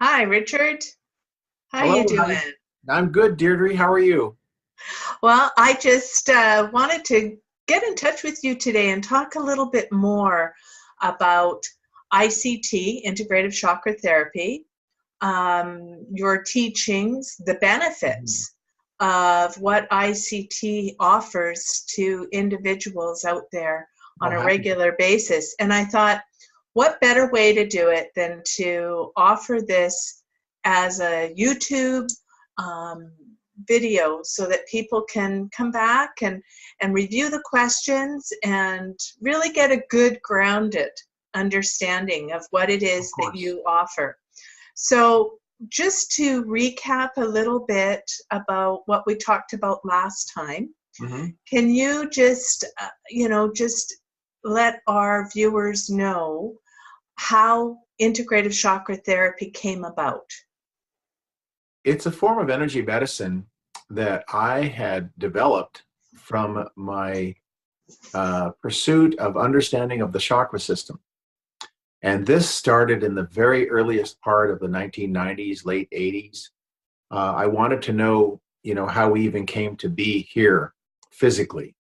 Hi, Richard. How you Hello, doing? I'm good, Deirdre. How are you? Well, I just wanted to get in touch with you today and talk a little bit more about ICT, Integrative Chakra Therapy, your teachings, the Mhm. benefits of what ICT offers to individuals out there Oh, on a happy. regular basis. And I thought, what better way to do it than to offer this as a YouTube um, video so that people can come back and review the questions and really get a good grounded understanding of what it Of is that course. you offer. So, just to recap a little bit about what we talked about last time, Hmm. can you just, just let our viewers know how integrative chakra therapy came about? It's a form of energy medicine that I had developed from my pursuit of understanding of the chakra system. And this started in the very earliest part of the 1990s, late 80s. I wanted to know, how we even came to be here physically.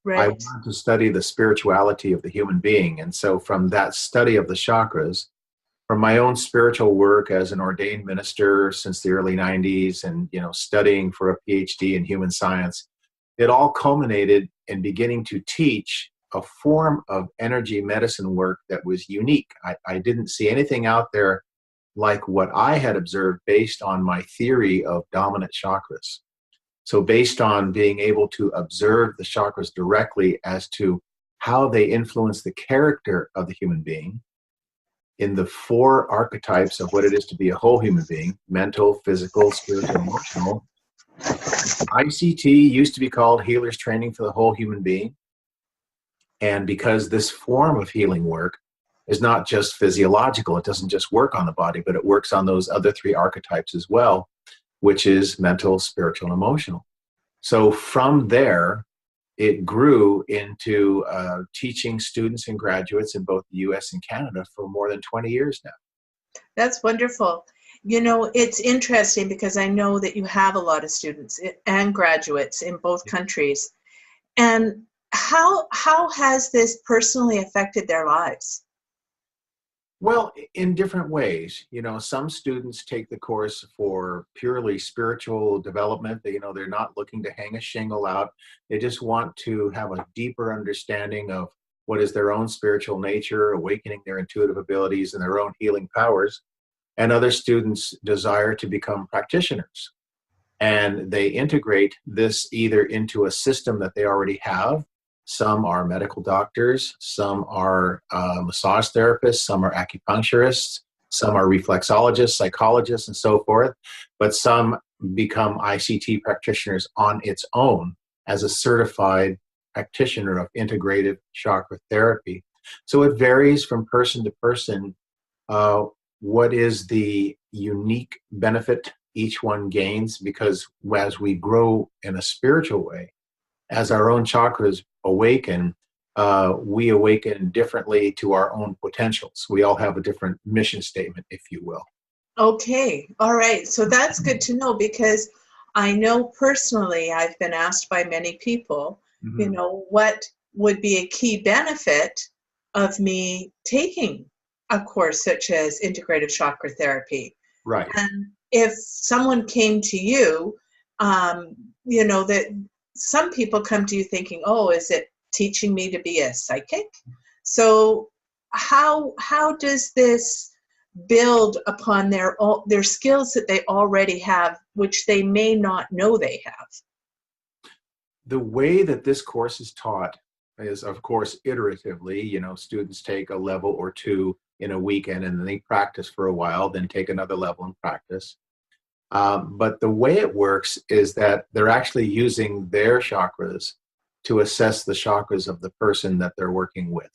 I Right. wanted to study the spirituality of the human being. And so from that study of the chakras, from my own spiritual work as an ordained minister since the early 90s and studying for a PhD in human science, it all culminated in beginning to teach a form of energy medicine work that was unique. I didn't see anything out there like what I had observed based on my theory of dominant chakras. So, based on being able to observe the chakras directly as to how they influence the character of the human being in the four archetypes of what it is to be a whole human being: mental, physical, spiritual, emotional. ICT used to be called Healer's Training for the Whole Human Being. And because this form of healing work is not just physiological, it doesn't just work on the body, but it works on those other three archetypes as well, which is mental, spiritual, and emotional. So from there, it grew into teaching students and graduates in both the US and Canada for more than 20 years now. That's wonderful. You know, it's interesting because I know that you have a lot of students and graduates in both countries. And how has this personally affected their lives? Well, in different ways. Some students take the course for purely spiritual development. They're not looking to hang a shingle out. They just want to have a deeper understanding of what is their own spiritual nature, awakening their intuitive abilities and their own healing powers. And other students desire to become practitioners. And they integrate this either into a system that they already have. Some are medical doctors, some are massage therapists, some are acupuncturists, some are reflexologists, psychologists, and so forth. But some become ICT practitioners on its own as a certified practitioner of integrative chakra therapy. So it varies from person to person. Uh, what is the unique benefit each one gains? Because as we grow in a spiritual way, as our own chakras awaken, we awaken differently to our own potentials. We all have a different mission statement, if you will. Okay, all right. So that's good to know because I know personally I've been asked by many people, Mhm. what would be a key benefit of me taking a course such as integrative chakra therapy. Right. And if someone came to you, um, that some people come to you thinking, oh, is it teaching me to be a psychic? So how does this build upon their skills that they already have, which they may not know they have? The way that this course is taught is, of course, iteratively. Students take a level or two in a weekend and then they practice for a while, then take another level and practice. But the way it works is that they're actually using their chakras to assess the chakras of the person that they're working with.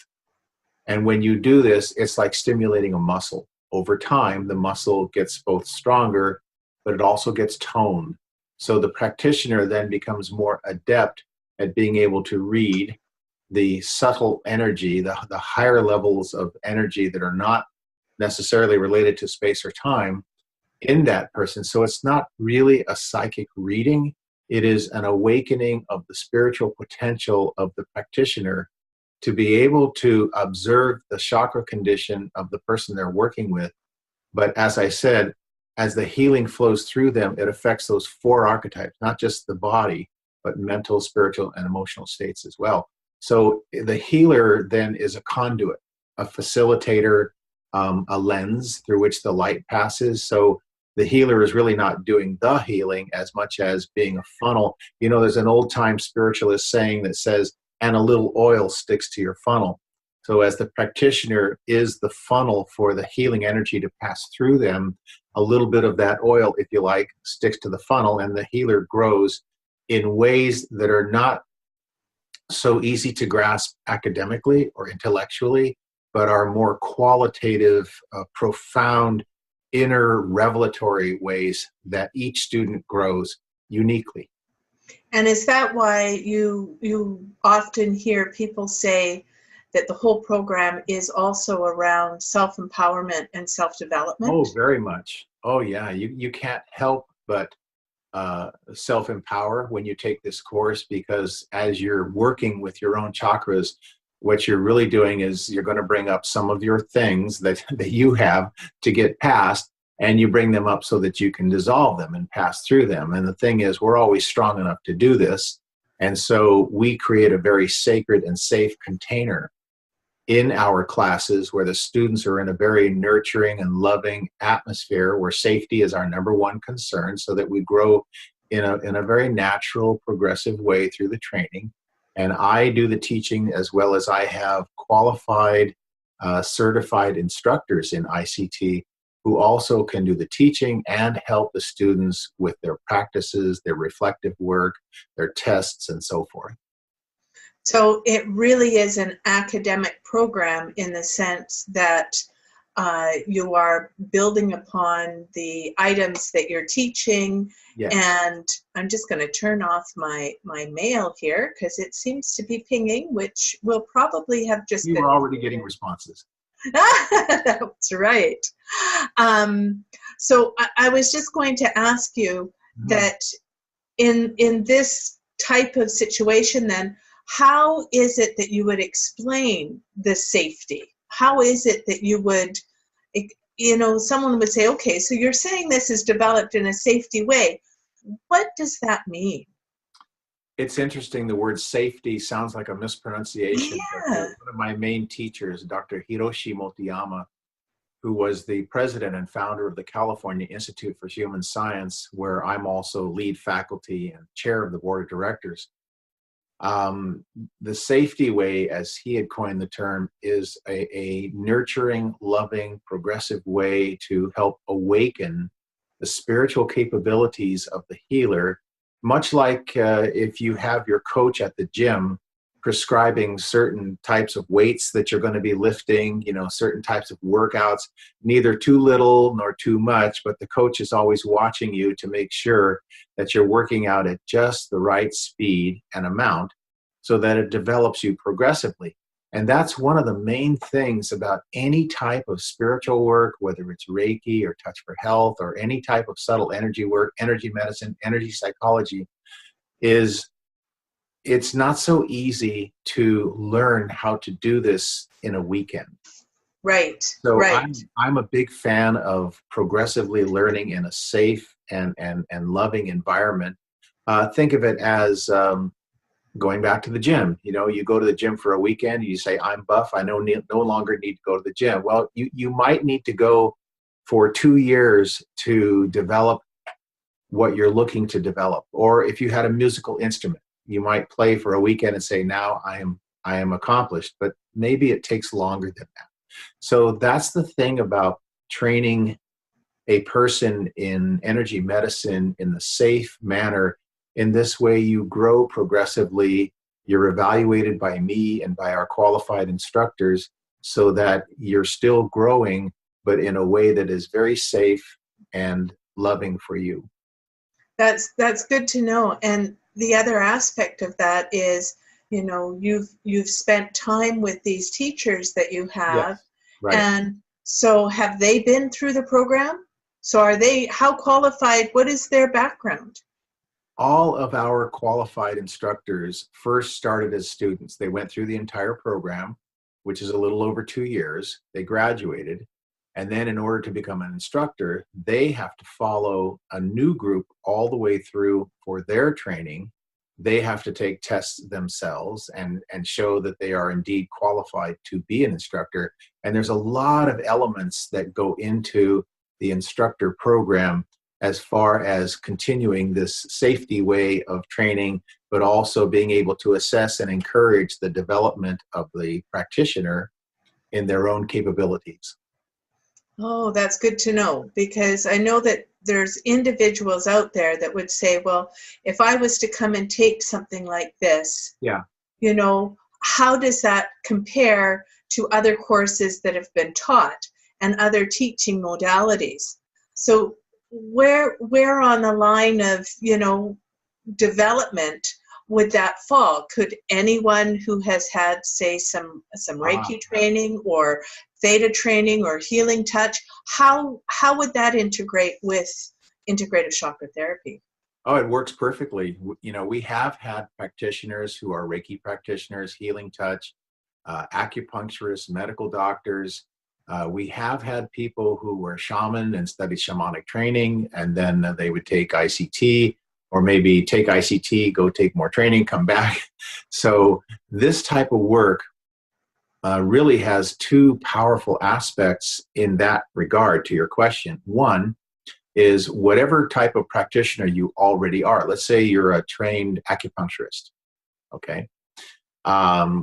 And when you do this, it's like stimulating a muscle. Over time, the muscle gets both stronger, but it also gets toned. So the practitioner then becomes more adept at being able to read the subtle energy, the higher levels of energy that are not necessarily related to space or time, in that person. So it's not really a psychic reading. It is an awakening of the spiritual potential of the practitioner to be able to observe the chakra condition of the person they're working with. But as I said, as the healing flows through them, it affects those four archetypes, not just the body, but mental, spiritual, and emotional states as well. So the healer then is a conduit, a facilitator, a lens through which the light passes. So the healer is really not doing the healing as much as being a funnel. You know, there's an old time spiritualist saying that says, and a little oil sticks to your funnel. So as the practitioner is the funnel for the healing energy to pass through them, a little bit of that oil, if you like, sticks to the funnel, and the healer grows in ways that are not so easy to grasp academically or intellectually, but are more qualitative, profound, inner revelatory ways that each student grows uniquely. And is that why you often hear people say that the whole program is also around self-empowerment and self-development? Oh, very much. Oh, yeah. You can't help but self-empower when you take this course, because as you're working with your own chakras, what you're really doing is you're going to bring up some of your things that you have to get past, and you bring them up so that you can dissolve them and pass through them. And the thing is, we're always strong enough to do this. And so we create a very sacred and safe container in our classes where the students are in a very nurturing and loving atmosphere where safety is our number one concern, so that we grow in a very natural, progressive way through the training. And I do the teaching, as well as I have qualified, certified instructors in ICT who also can do the teaching and help the students with their practices, their reflective work, their tests, and so forth. So it really is an academic program in the sense that you are building upon the items that you're teaching. Yes. And I'm just going to turn off my mail here because it seems to be pinging, which will probably have just You been... were already getting responses. That's right. So I was just going to ask you that in this type of situation then, how is it that you would explain the safety? How is it that you would, you know, someone would say, okay, so you're saying this is developed in a safety way. What does that mean? It's interesting, the word safety sounds like a mispronunciation. Yeah. One of my main teachers, Dr. Hiroshi Motoyama, who was the president and founder of the California Institute for Human Science, where I'm also lead faculty and chair of the board of directors. The safety way, as he had coined the term, is a nurturing, loving, progressive way to help awaken the spiritual capabilities of the healer, much like if you have your coach at the gym prescribing certain types of weights that you're going to be lifting, you know, certain types of workouts, neither too little nor too much, but the coach is always watching you to make sure that you're working out at just the right speed and amount so that it develops you progressively. And that's one of the main things about any type of spiritual work, whether it's Reiki or Touch for Health or any type of subtle energy work, energy medicine, energy psychology, is it's not so easy to learn how to do this in a weekend. Right. So right. I'm a big fan of progressively learning in a safe and loving environment. Think of it as going back to the gym. You know, you go to the gym for a weekend, and you say, I'm buff, I no longer need to go to the gym. Well, you might need to go for 2 years to develop what you're looking to develop. Or if you had a musical instrument, you might play for a weekend and say, now I am accomplished, but maybe it takes longer than that. So that's the thing about training a person in energy medicine in the safe manner. In this way, you grow progressively. You're evaluated by me and by our qualified instructors so that you're still growing, but in a way that is very safe and loving for you. That's good to know. And the other aspect of that is, you know, you've spent time with these teachers that you have. Yes, right. And so have they been through the program? So are they, how qualified, what is their background? All of our qualified instructors first started as students. They went through the entire program, which is a little over 2 years. They graduated. And then in order to become an instructor, they have to follow a new group all the way through for their training. They have to take tests themselves and show that they are indeed qualified to be an instructor. And there's a lot of elements that go into the instructor program as far as continuing this safety way of training, but also being able to assess and encourage the development of the practitioner in their own capabilities. Oh, that's good to know, because I know that there's individuals out there that would say, well, if I was to come and take something like this, Yeah. you know, how does that compare to other courses that have been taught and other teaching modalities? So where on the line of, you know, development would that fall? Could anyone who has had, say, some Reiki training or Theta training or healing touch, how would that integrate with integrative chakra therapy? Oh, it works perfectly. You know, we have had practitioners who are Reiki practitioners, healing touch, acupuncturists, medical doctors. We have had people who were shaman and studied shamanic training, and then they would take ICT, or maybe take ICT, go take more training, come back. So this type of work really has two powerful aspects in that regard to your question. One is whatever type of practitioner you already are. Let's say you're a trained acupuncturist, okay?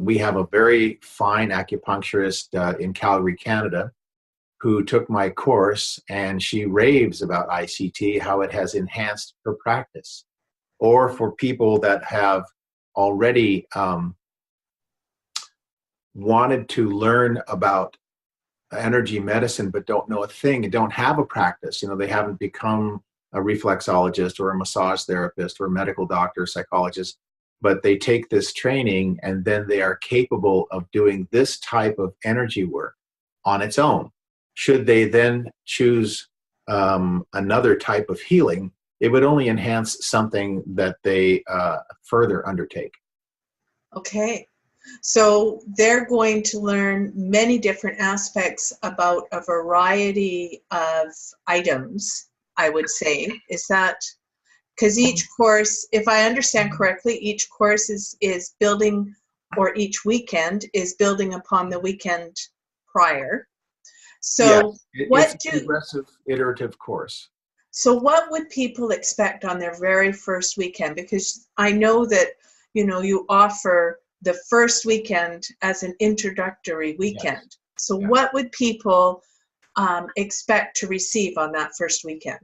We have a very fine acupuncturist in Calgary, Canada, who took my course, and she raves about ICT, how it has enhanced her practice. Or for people that have already wanted to learn about energy medicine but don't know a thing and don't have a practice, you know, they haven't become a reflexologist or a massage therapist or a medical doctor, psychologist, but they take this training and then they are capable of doing this type of energy work on its own. Should they then choose another type of healing, it would only enhance something that they further undertake. Okay. So they're going to learn many different aspects about a variety of items, I would say. Is that, because each course, if I understand correctly, each course is building, or each weekend is building upon the weekend prior. So yes, it's a progressive, iterative course. So what would people expect on their very first weekend? Because I know that, you know, you offer the first weekend as an introductory weekend. Yes. So what would people expect to receive on that first weekend?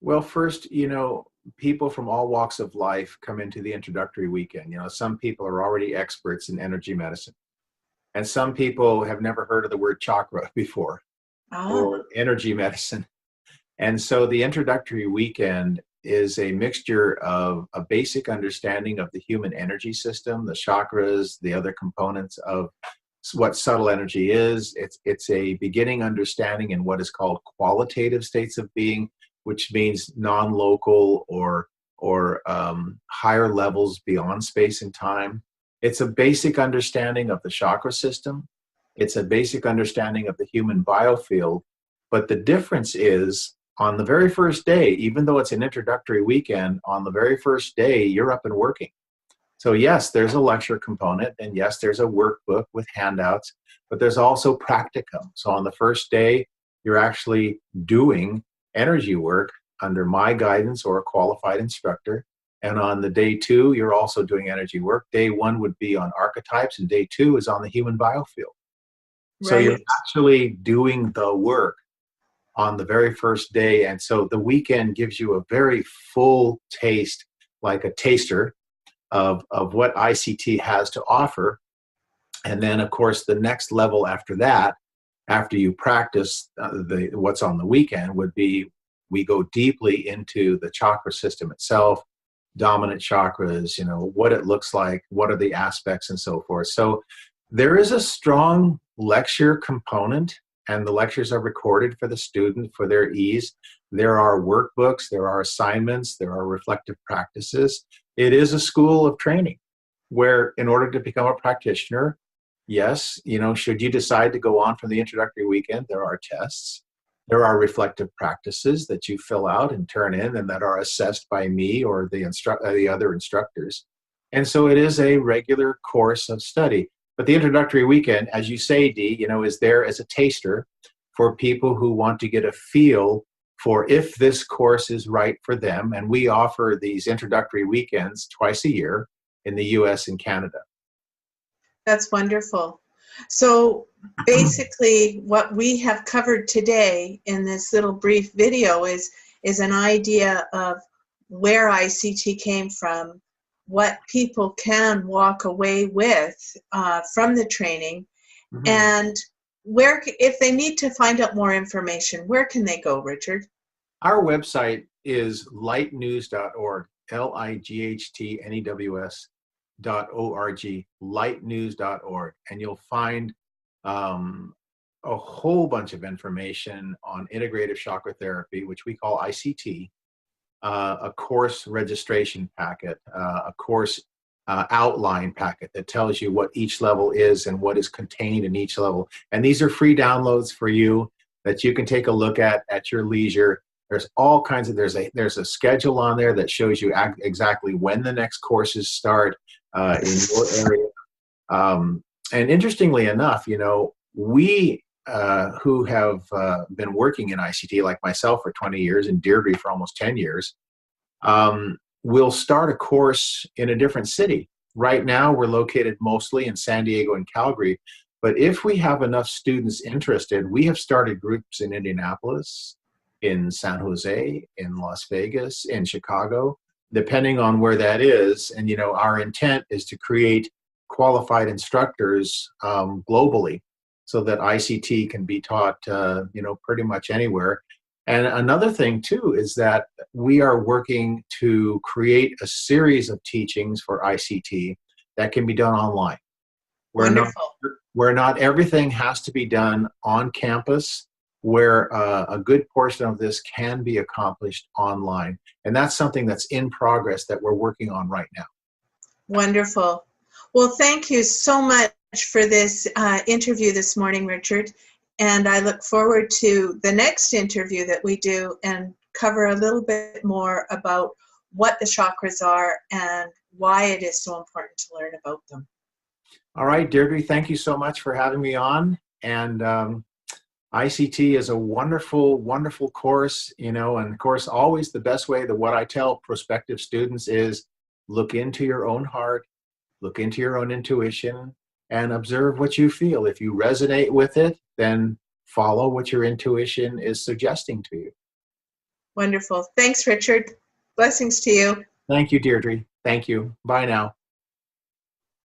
Well, first, you know, people from all walks of life come into the introductory weekend. You know, some people are already experts in energy medicine, and some people have never heard of the word chakra before or energy medicine. And so the introductory weekend is a mixture of a basic understanding of the human energy system, the chakras, the other components of what subtle energy is. It's a beginning understanding in what is called qualitative states of being, which means non-local or higher levels beyond space and time. It's a basic understanding of the chakra system. It's a basic understanding of the human biofield. But the difference is, on the very first day, even though it's an introductory weekend, on the very first day, you're up and working. So yes, there's a lecture component, and yes, there's a workbook with handouts, but there's also practicum. So on the first day, you're actually doing energy work under my guidance or a qualified instructor. And on the day two, you're also doing energy work. Day one would be on archetypes, and day two is on the human biofield. Right. So you're actually doing the work on the very first day. And so the weekend gives you a very full taste, like a taster of what ICT has to offer. And then, of course, the next level after that, after you practice what's on the weekend, would be we go deeply into the chakra system itself, dominant chakras, you know, what it looks like, what are the aspects, and so forth. So there is a strong lecture component and the lectures are recorded for the student for their ease. There are workbooks, there are assignments, there are reflective practices. It is a school of training where, in order to become a practitioner, yes, should you decide to go on from the introductory weekend, there are tests. There are reflective practices that you fill out and turn in and that are assessed by me or the other instructors. And so it is a regular course of study. But the introductory weekend, as you say, Dee, is there as a taster for people who want to get a feel for if this course is right for them. And we offer these introductory weekends twice a year in the US and Canada. That's wonderful. So basically what we have covered today in this little brief video is an idea of where ICT came from, what people can walk away with from the training, Mm-hmm. and where, if they need to find out more information, where can they go, Richard? Our website is lightnews.org, lightnews.org, lightnews.org, and you'll find a whole bunch of information on integrative chakra therapy, which we call ICT, a course registration packet, a course outline packet that tells you what each level is and what is contained in each level. And these are free downloads for you that you can take a look at your leisure. There's all kinds of, there's a schedule on there that shows you exactly when the next courses start in your area. And interestingly enough, we who have been working in ICT, like myself for 20 years and Deirdre for almost 10 years, will start a course in a different city. Right now, we're located mostly in San Diego and Calgary, but if we have enough students interested, we have started groups in Indianapolis, in San Jose, in Las Vegas, in Chicago, depending on where that is. And, our intent is to create qualified instructors globally so that ICT can be taught, pretty much anywhere. And another thing, too, is that we are working to create a series of teachings for ICT that can be done online. Wonderful. Where not everything has to be done on campus, where a good portion of this can be accomplished online. And that's something that's in progress that we're working on right now. Wonderful. Well, thank you so much for this interview this morning, Richard. And I look forward to the next interview that we do and cover a little bit more about what the chakras are and why it is so important to learn about them. All right, Deirdre, thank you so much for having me on. And ICT is a wonderful, wonderful course, and of course, always the best way, what I tell prospective students is look into your own heart, look into your own intuition, and observe what you feel. If you resonate with it, then follow what your intuition is suggesting to you. Wonderful. Thanks, Richard. Blessings to you. Thank you, Deirdre. Thank you. Bye now.